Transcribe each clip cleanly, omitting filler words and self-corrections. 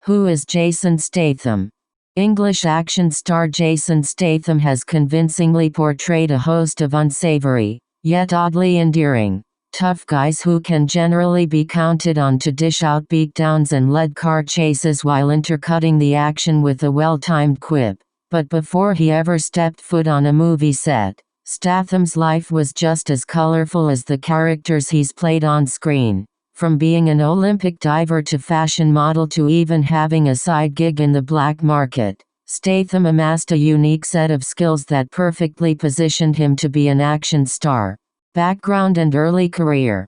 Who is Jason Statham? English action star Jason Statham has convincingly portrayed a host of unsavory, yet oddly endearing, tough guys who can generally be counted on to dish out beatdowns and lead car chases while intercutting the action with a well-timed quip. But before he ever stepped foot on a movie set, Statham's life was just as colorful as the characters he's played on screen. From being an Olympic diver to fashion model to even having a side gig in the black market, Statham amassed a unique set of skills that perfectly positioned him to be an action star. Background and early career.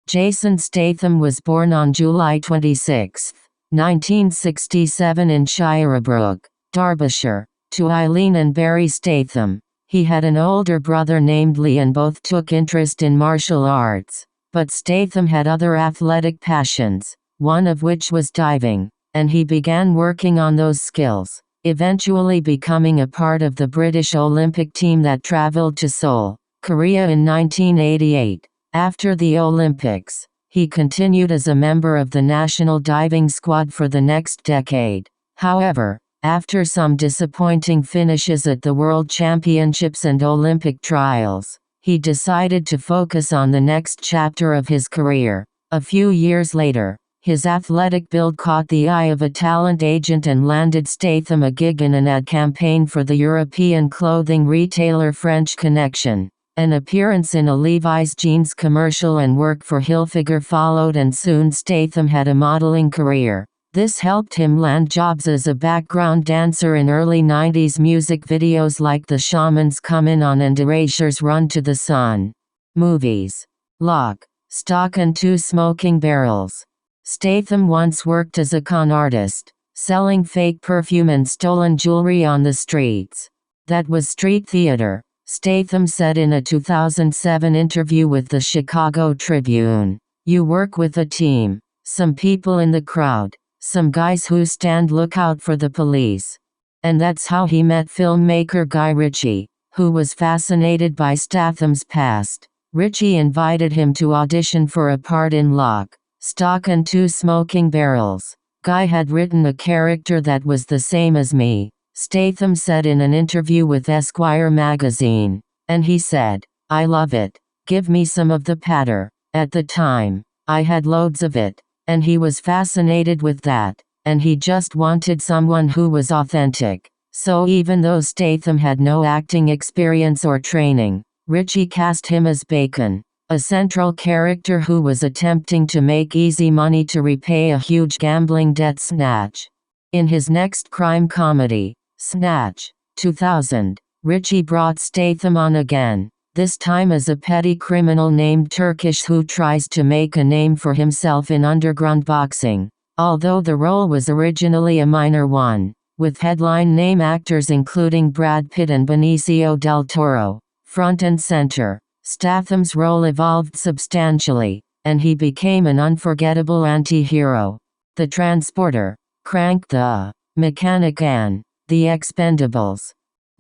Jason Statham was born on July 26, 1967 in Shirebrook, Derbyshire, to Eileen and Barry Statham. He had an older brother named Lee and both took interest in martial arts. But Statham had other athletic passions, one of which was diving, and he began working on those skills, eventually becoming a part of the British Olympic team that traveled to Seoul, Korea in 1988. After the Olympics, he continued as a member of the national diving squad for the next decade. However, after some disappointing finishes at the World Championships and Olympic trials, he decided to focus on the next chapter of his career. A few years later, his athletic build caught the eye of a talent agent and landed Statham a gig in an ad campaign for the European clothing retailer French Connection. An appearance in a Levi's jeans commercial and work for Hilfiger followed, and soon Statham had a modeling career. This helped him land jobs as a background dancer in early 90s music videos like The Shaman's Comin' On and Erasure's Run to the Sun. Movies. Lock, Stock and Two Smoking Barrels. Statham once worked as a con artist, selling fake perfume and stolen jewelry on the streets. That was street theater, Statham said in a 2007 interview with the Chicago Tribune. You work with a team, some people in the crowd, some guys who stand lookout for the police. And that's how he met filmmaker Guy Ritchie, who was fascinated by Statham's past. Ritchie invited him to audition for a part in Lock, Stock and Two Smoking Barrels. Guy had written a character that was the same as me, Statham said in an interview with Esquire magazine. And he said, I love it. Give me some of the patter. At the time, I had loads of it. And he was fascinated with that, and he just wanted someone who was authentic. So even though Statham had no acting experience or training, Ritchie cast him as Bacon, a central character who was attempting to make easy money to repay a huge gambling debt. Snatch. In his next crime comedy, Snatch, 2000, Ritchie brought Statham on again. This time as a petty criminal named Turkish who tries to make a name for himself in underground boxing, although the role was originally a minor one, with headline name actors including Brad Pitt and Benicio del Toro, front and center. Statham's role evolved substantially, and he became an unforgettable anti-hero. The Transporter, Crank the Mechanic and The Expendables.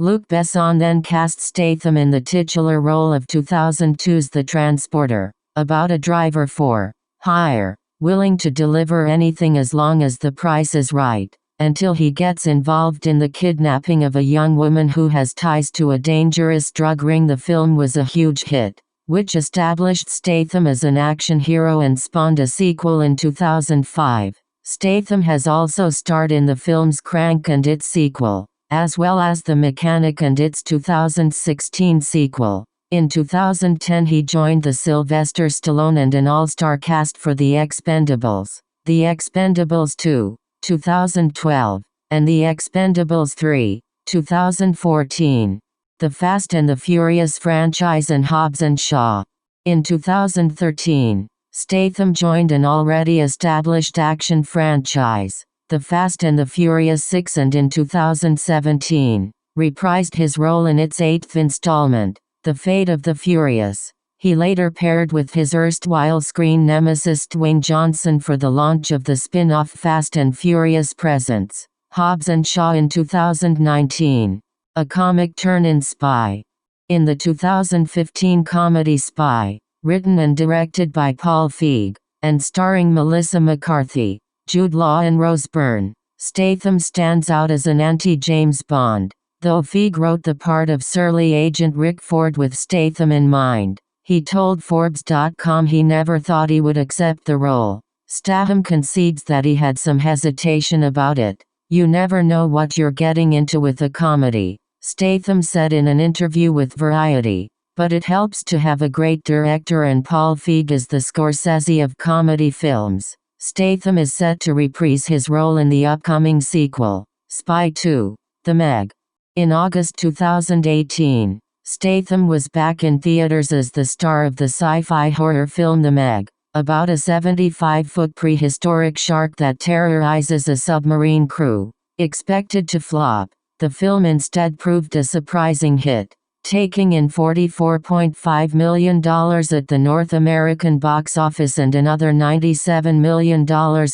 Luc Besson then cast Statham in the titular role of 2002's The Transporter, about a driver for hire, willing to deliver anything as long as the price is right, until he gets involved in the kidnapping of a young woman who has ties to a dangerous drug ring. The film was a huge hit, which established Statham as an action hero and spawned a sequel in 2005. Statham has also starred in the films Crank and its sequel, as well as The Mechanic and its 2016 sequel. In 2010 he joined the Sylvester Stallone and an all-star cast for The Expendables, The Expendables 2, 2012, and The Expendables 3, 2014. The Fast and the Furious franchise and Hobbs & Shaw. In 2013, Statham joined an already established action franchise, The Fast and the Furious 6, and in 2017, reprised his role in its 8th installment, The Fate of the Furious. He later paired with his erstwhile screen nemesis Dwayne Johnson for the launch of the spin-off Fast and Furious Presents, Hobbs & Shaw in 2019. A comic turn-in spy. In the 2015 comedy Spy, written and directed by Paul Feig, and starring Melissa McCarthy, Jude Law and Rose Byrne, Statham stands out as an anti-James Bond. Though Feig wrote the part of surly agent Rick Ford with Statham in mind, he told Forbes.com he never thought he would accept the role. Statham concedes that he had some hesitation about it. "You never know what you're getting into with a comedy," Statham said in an interview with Variety. "But it helps to have a great director, and Paul Feig is the Scorsese of comedy films." Statham is set to reprise his role in the upcoming sequel, Spy 2: The Meg. In August 2018, Statham was back in theaters as the star of the sci-fi horror film The Meg, about a 75-foot prehistoric shark that terrorizes a submarine crew. Expected to flop, the film instead proved a surprising hit, taking in $44.5 million at the North American box office and another $97 million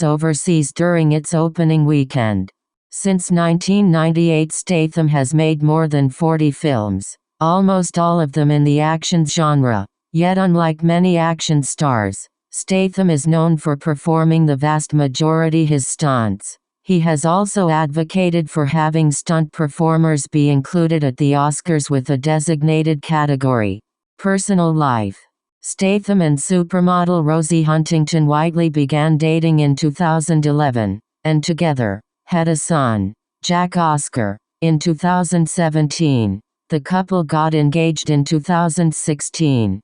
overseas during its opening weekend. Since 1998, Statham has made more than 40 films, almost all of them in the action genre. Yet unlike many action stars, Statham is known for performing the vast majority his stunts. He has also advocated for having stunt performers be included at the Oscars with a designated category. Personal life. Statham and supermodel Rosie Huntington-Whiteley began dating in 2011, and together had a son, Jack Oscar. In 2017, the couple got engaged in 2016.